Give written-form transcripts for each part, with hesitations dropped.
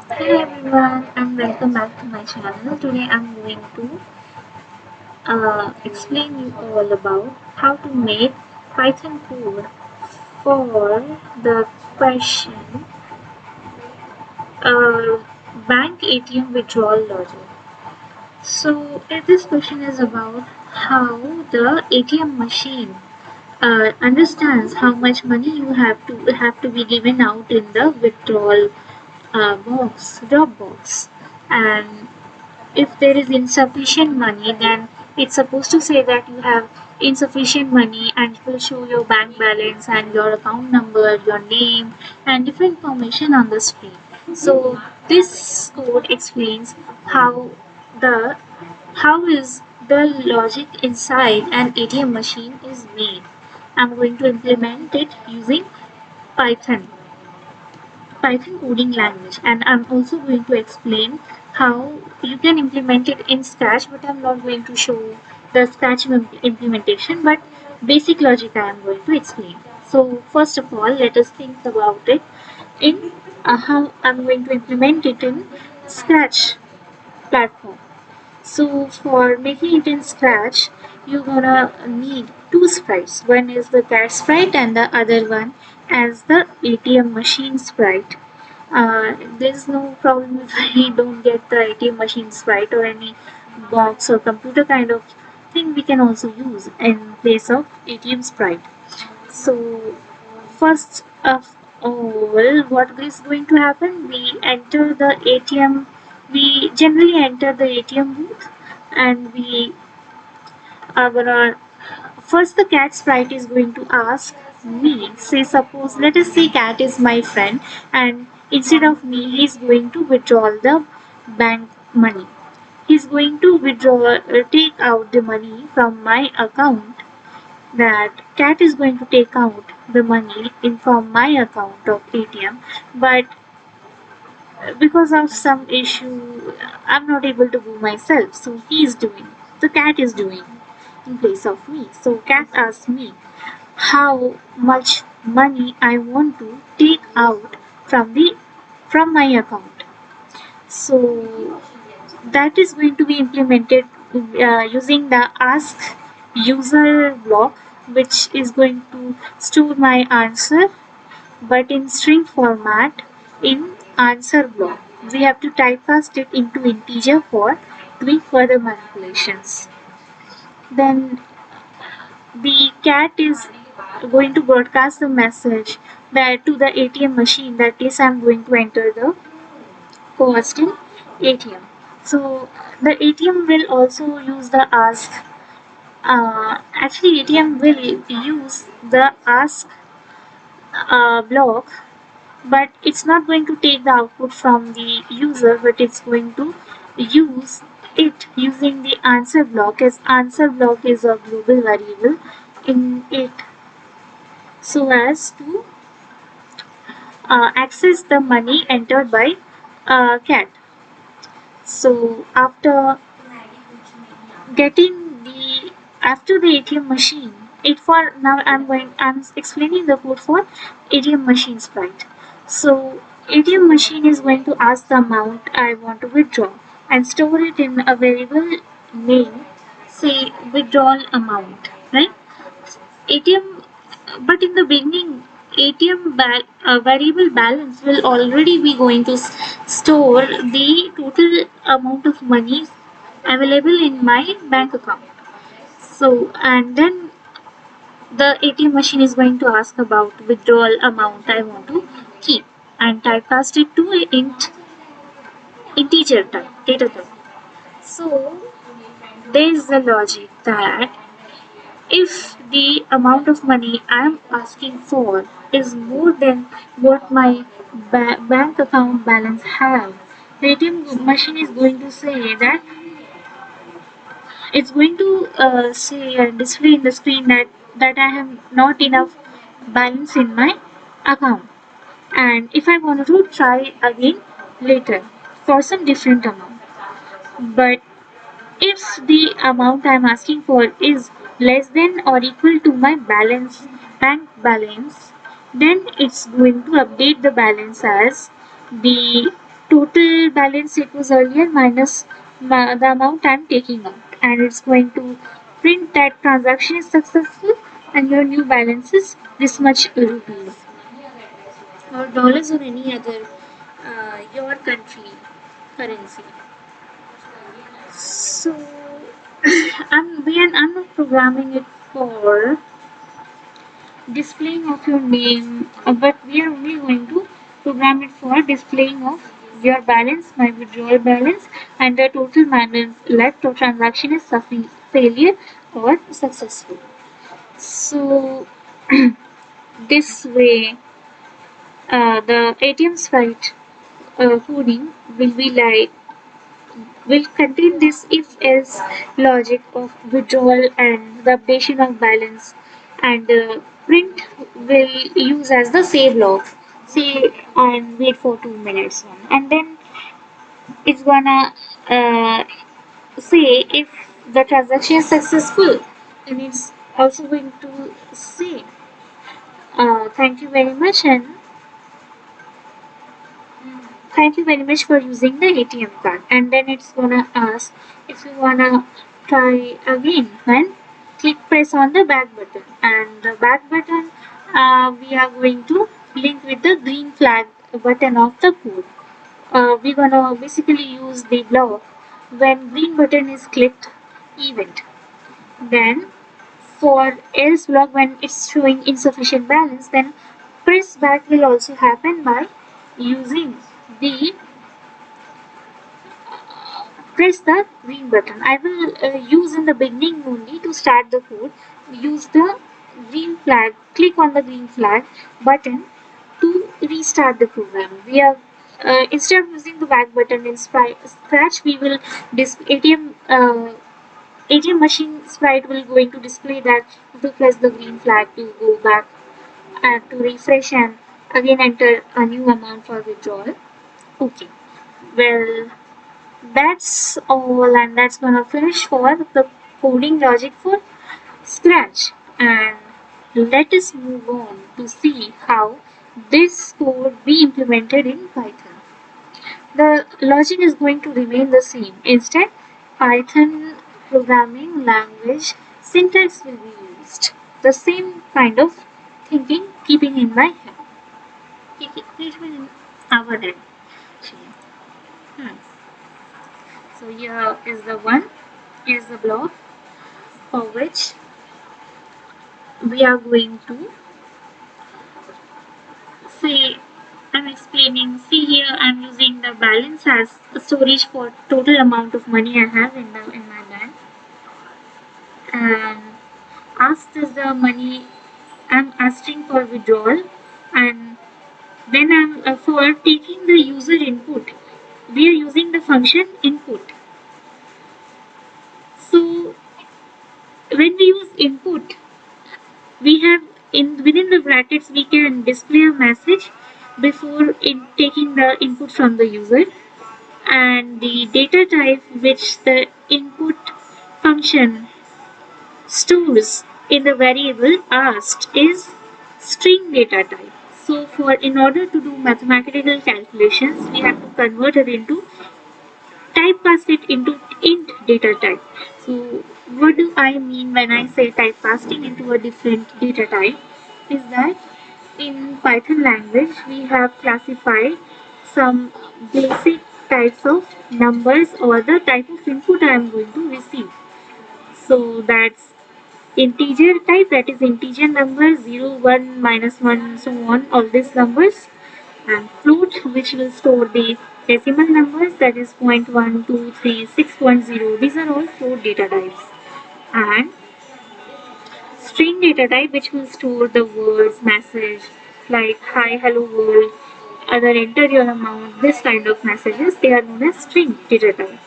Hello everyone and welcome back to my channel. Today I'm going to explain you all about how to make Python code for the question uh, bank ATM withdrawal logic. So this question is about how the ATM machine understands how much money you have to be given out in the withdrawal drop box, and if there is insufficient money, then it's supposed to say that you have insufficient money, and it will show your bank balance and your account number, your name, and different information on the screen. So this code explains how the how is the logic inside an ATM machine is made. I'm going to implement it using Python. Python coding language, and I'm also going to explain how you can implement it in Scratch, but I'm not going to show the Scratch implementation, but basic logic I am going to explain. So first of all, let us think about it in how I'm going to implement it in Scratch platform. So for making it in Scratch, you're gonna need two sprites. One is the cat sprite and the other one as the ATM machine sprite. There's no problem if I don't get the ATM machine sprite or any box or computer kind of thing we can also use in place of ATM sprite. So first of all, what is going to happen? We enter the ATM. We generally enter the ATM booth, and we are gonna first the cat sprite is going to ask me. Say suppose let us say cat is my friend, and instead of me, he's going to withdraw the bank money. He's going to take out the money from my account, that cat is going to take out the money in from my account of ATM, but because of some issue I'm not able to go myself, so the cat is doing in place of me. So cat asks me how much money I want to take out from my account. So that is going to be implemented using the ask user block, which is going to store my answer but in string format in answer block. We have to typecast it into integer for doing further manipulations. Then the cat is going to broadcast the message that to the ATM machine, that is I'm going to enter the cost in ATM. So the ATM will also use the ask. Actually, ATM will use the ask block, but it's not going to take the output from the user, but it's going to use it using the answer block, as answer block is a global variable in it, so as to access the money entered by cat. So getting the after the ATM machine, it for now I'm explaining the code for ATM machine sprite. So ATM machine is going to ask the amount I want to withdraw and store it in a variable name, say withdrawal amount, right? ATM, but in the beginning, variable balance will already be going to store the total amount of money available in my bank account. So, and then the ATM machine is going to ask about withdrawal amount I want to keep and typecast it to a integer type, data type. So, there is the logic that if the amount of money I'm asking for is more than what my bank account balance have, the ATM machine is going to say that it's going to say and display in the screen that I have not enough balance in my account, and if I want to try again later for some different amount. But if the amount I'm asking for is less than or equal to my bank balance, then it's going to update the balance as the total balance it was earlier minus the amount I'm taking out, and it's going to print that transaction is successful and your new balance is this much rupees or dollars or any other your country currency. So I'm not programming it for displaying of your name, but we are only going to program it for displaying of your balance, my withdrawal balance, and the total balance left or transaction is failure or successful. So this way, the ATM sprite coding will contain this if-else logic of withdrawal and the updation of balance, and print will use as the save log. Say and wait for 2 minutes, and then it's gonna uh, say if the transaction is successful, and it's also going to say thank you very much, and thank you very much for using the ATM card. And then it's gonna ask if you wanna try again, and press on the back button. And the back button we are going to link with the green flag button of the code. We're gonna basically use the block when green button is clicked event. Then for else block when it's showing insufficient balance, then press back will also happen by using the press the green button. I will use in the beginning only to start the code. Use the green flag, click on the green flag button to restart the program. We are instead of using the back button in Scratch, we will ATM machine sprite will going to display that to press the green flag to go back and to refresh and again enter a new amount for withdrawal. Okay. Well, that's all, and that's gonna finish for the coding logic for Scratch. And let us move on to see how this code be implemented in Python. The logic is going to remain the same. Instead, Python programming language syntax will be used. The same kind of thinking keeping in my head. Keeping in our head. Hmm. So here is the one, here's the block for which we are going to say, I'm explaining, see here I'm using the balance as storage for total amount of money I have in my bank, and asked is the money I'm asking for withdrawal, and then I'm for taking the user input we are using the function input. So when we use input, we have in within the brackets we can display a message before taking the input from the user, and the data type which the input function stores in the variable asked is string data type. So for in order to do mathematical calculations, we have to convert it into typecast it into int data type. So what do I mean when I say typecasting into a different data type is that in Python language we have classified some basic types of numbers or the type of input I am going to receive. So that's integer type, that is integer number 0, 1, minus 1, so on, all these numbers, and float which will store the decimal numbers, that is 0.1, 2, 3, 6.0. These are all float data types, and string data type which will store the words message like hi, hello world, other enter your amount, this kind of messages, they are known as string data type.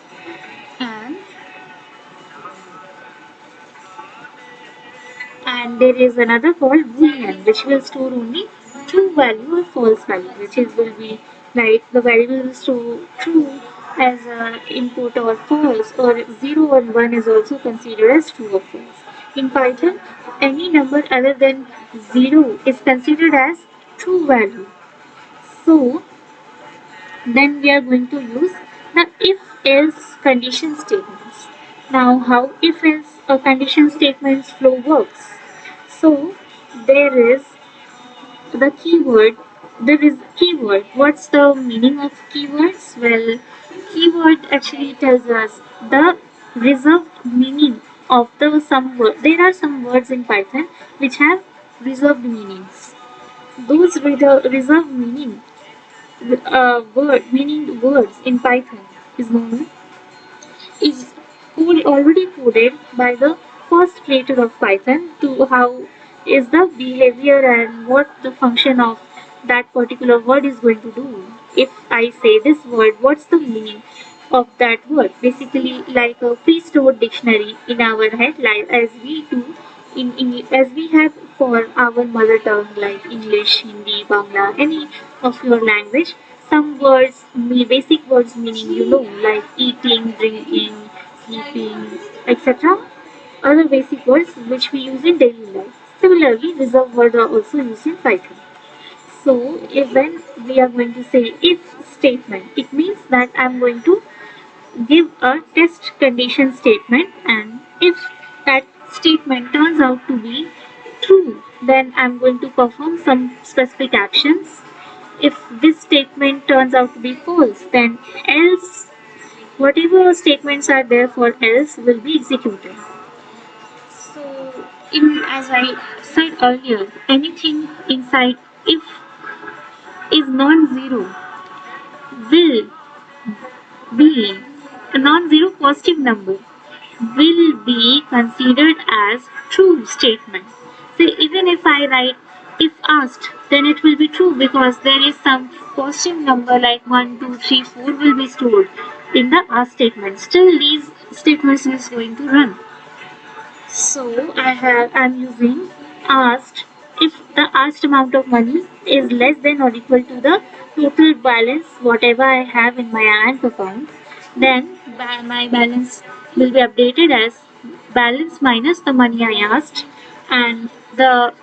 And there is another called boolean which will store only true value or false value, which is will be like the variable will store true as an input or false, or 0 or 1 is also considered as true or false. In Python, any number other than 0 is considered as true value. So Then we are going to use the if-else condition statements. Now, how if-else condition statements flow works? So, there is the keyword. There is keyword. What's the meaning of keywords? Well, keyword actually tells us the reserved meaning of the some word. There are some words in Python which have reserved meanings. Those reserved meaning word meaning words in Python is known is already coded by the first creator of Python to how is the behavior and what the function of that particular word is going to do. If I say this word, what's the meaning of that word? Basically, like a pre-stored dictionary in our head, like as we do as we have for our mother tongue like English, Hindi, Bangla, any of your language. Some words, basic words meaning like eating, drinking, sleeping, etc. Other basic words which we use in daily life. Similarly, reserved words are also used in Python. So, if when we are going to say if statement, it means that I'm going to give a test condition statement, and if that statement turns out to be true, then I'm going to perform some specific actions. If this statement turns out to be false, then else whatever statements are there for else will be executed. So, as I said earlier, anything inside if is non-zero will be a non-zero positive number will be considered as true statement. So even if I write if asked, then it will be true because there is some positive number like 1, 2, 3, 4 will be stored in the ask statement. Still these statements is going to run. So I'm using asked if the asked amount of money is less than or equal to the total balance whatever I have in my bank account, then my balance will be updated as balance minus the money I asked, and the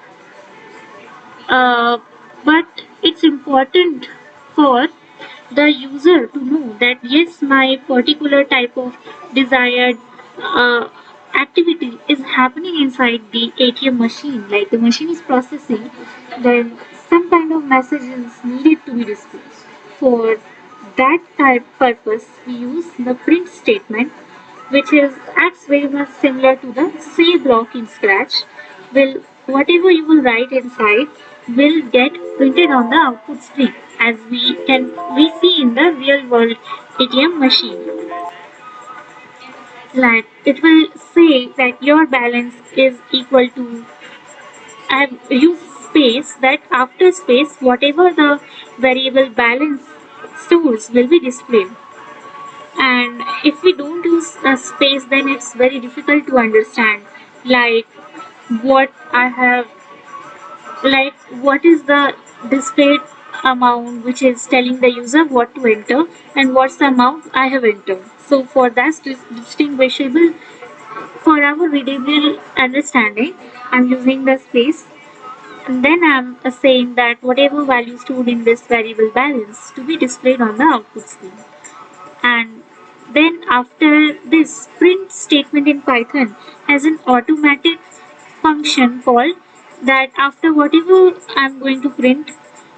uh, but it's important for the user to know that yes, my particular type of desired uh, activity is happening inside the ATM machine, like the machine is processing, then some kind of message is needed to be displayed. For that type purpose, we use the print statement, which is acts very much similar to the say block in Scratch. Will whatever you will write inside will get printed on the output screen, as we see in the real world ATM machine. Like it will say that your balance is equal to, I have used space, that after space whatever the variable balance stores will be displayed. And if we don't use a space, then it's very difficult to understand like what I have, like what is the displayed amount which is telling the user what to enter and what's the amount I have entered. So for that distinguishable, for our readable understanding, I'm using the space, and then I'm saying that whatever value stored in this variable balance to be displayed on the output screen. And then after this, print statement in Python has an automatic function called that after whatever I'm going to print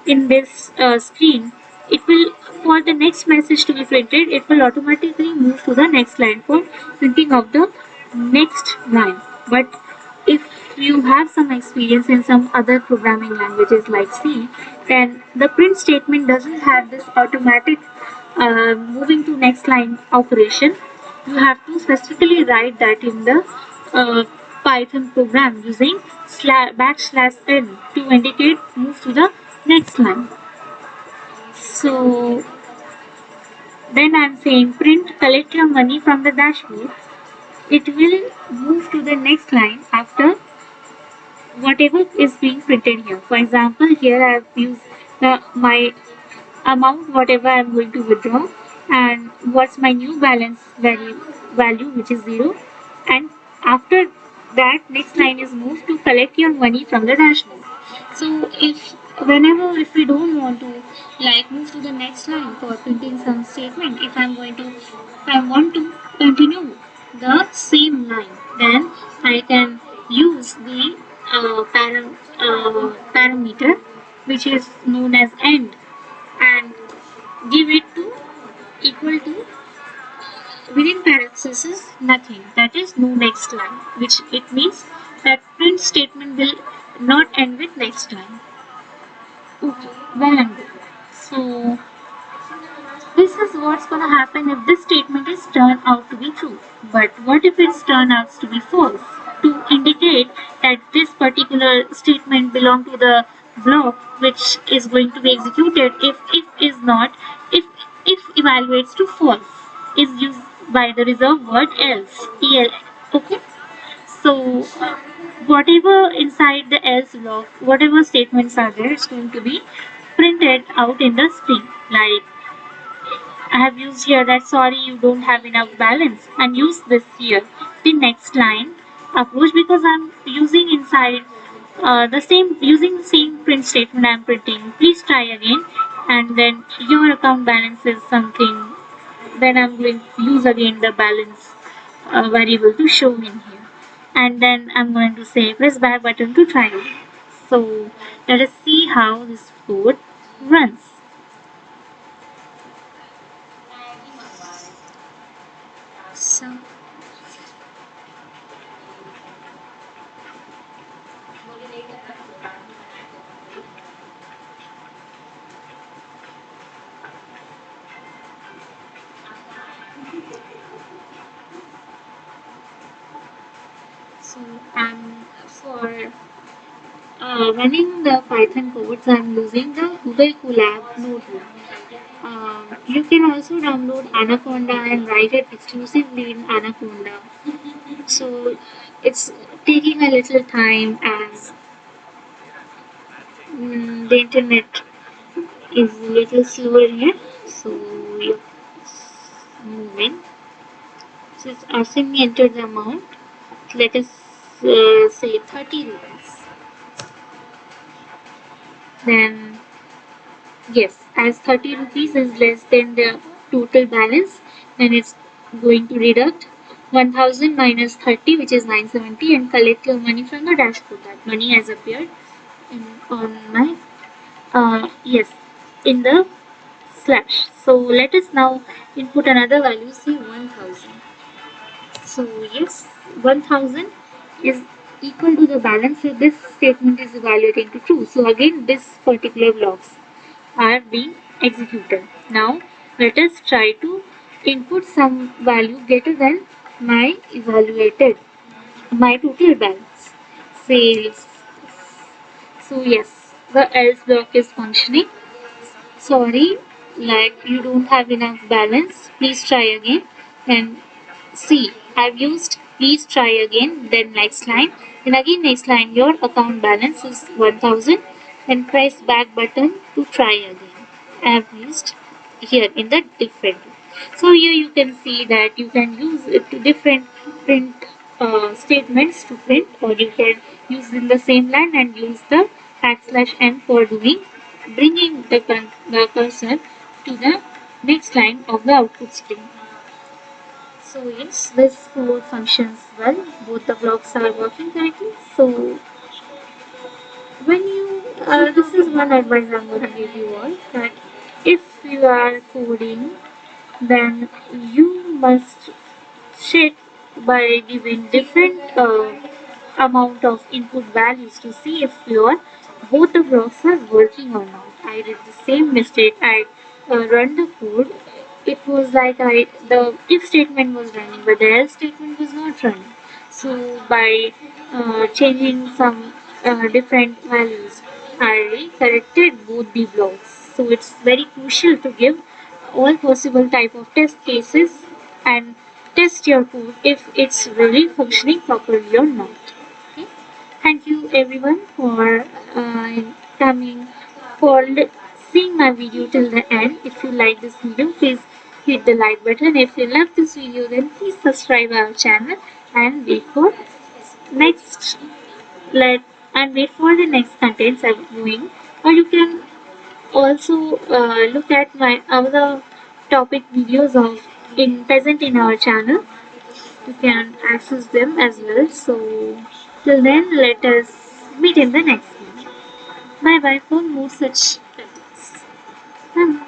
in this screen, it will, for the next message to be printed, it will automatically move to the next line for printing of the next line. But if you have some experience in some other programming languages like C, then the print statement doesn't have this automatic moving to next line operation. You have to specifically write that in the uh, Python program using \n to indicate move to the next line. So then I'm saying print collect your money from the dashboard. It will move to the next line after whatever is being printed here. For example, here I have used my amount whatever I'm going to withdraw, and what's my new balance value which is 0, and after that next line is moved to collect your money from the dashboard. So if whenever if we don't want to like move to the next line for printing some statement, if I want to continue the same line, then I can use the parameter which is known as end and give it to equal to within parentheses nothing, that is no next line, which it means that print statement will not end with next line. Okay, well and good. So this is what's going to happen if this statement is turned out to be true. But what if it's turned out to be false? To indicate that this particular statement belong to the block which is going to be executed if is not if evaluates to false is used by the reserved word else el. Okay. So whatever inside the else block, whatever statements are there, it's going to be printed out in the string. Like I have used here that sorry you don't have enough balance and use this here. The next line approach because I'm using inside the same using the same print statement I'm printing. Please try again and then your account balance is something. Then I'm going to use again the balance variable to show in here. And then I'm going to say press back button to try again. So let us see how this code runs. So So for running the Python codes, I'm using the Google Colab notebook. You can also download Anaconda and write it exclusively in Anaconda. So it's taking a little time as the internet is a little slower here. So yeah, moving. So it's asking me enter the amount. Let us say 30 rupees. Then yes, as 30 rupees is less than the total balance, then it's going to deduct 1000 minus 30, which is 970, and collect your money from the dashboard. That money has appeared on my, yes, in the slash. So let us now input another value, say 1000. So yes, 1000 is equal to the balance, so this statement is evaluating to true. So again, this particular blocks are being executed. Now let us try to input some value greater than my evaluated, my total balance. Sales. So yes, the else block is functioning. Sorry, like you don't have enough balance. Please try again. And see, I've used please try again. Then next line. And again next line. Your account balance is 1000. Then press back button to try again. I have used here in the different. So here you can see that you can use it to different print statements to print, or you can use in the same line and use the \n for doing bringing the cursor to the next line of the output string. So yes, this code functions well. Both the blocks are working correctly. So when you, this is one advice I'm going to give you all, that if you are coding, then you must check by giving different amount of input values to see if your both the blocks are working or not. I did the same mistake. I run the code. It was like the if statement was running, but the else statement was not running. So by changing some different values, I corrected both the blocks. So it's very crucial to give all possible type of test cases and test your code if it's really functioning properly or not. Okay? Thank you everyone for coming for seeing my video till the end. If you like this video, please hit the like button. If you love this video, then please subscribe our channel and wait for next let and wait for the next contents I'm doing Or you can also look at my other topic videos of in present in our channel. You can access them as well. So till then, let us meet in the next video. Bye bye for more such topics. Bye.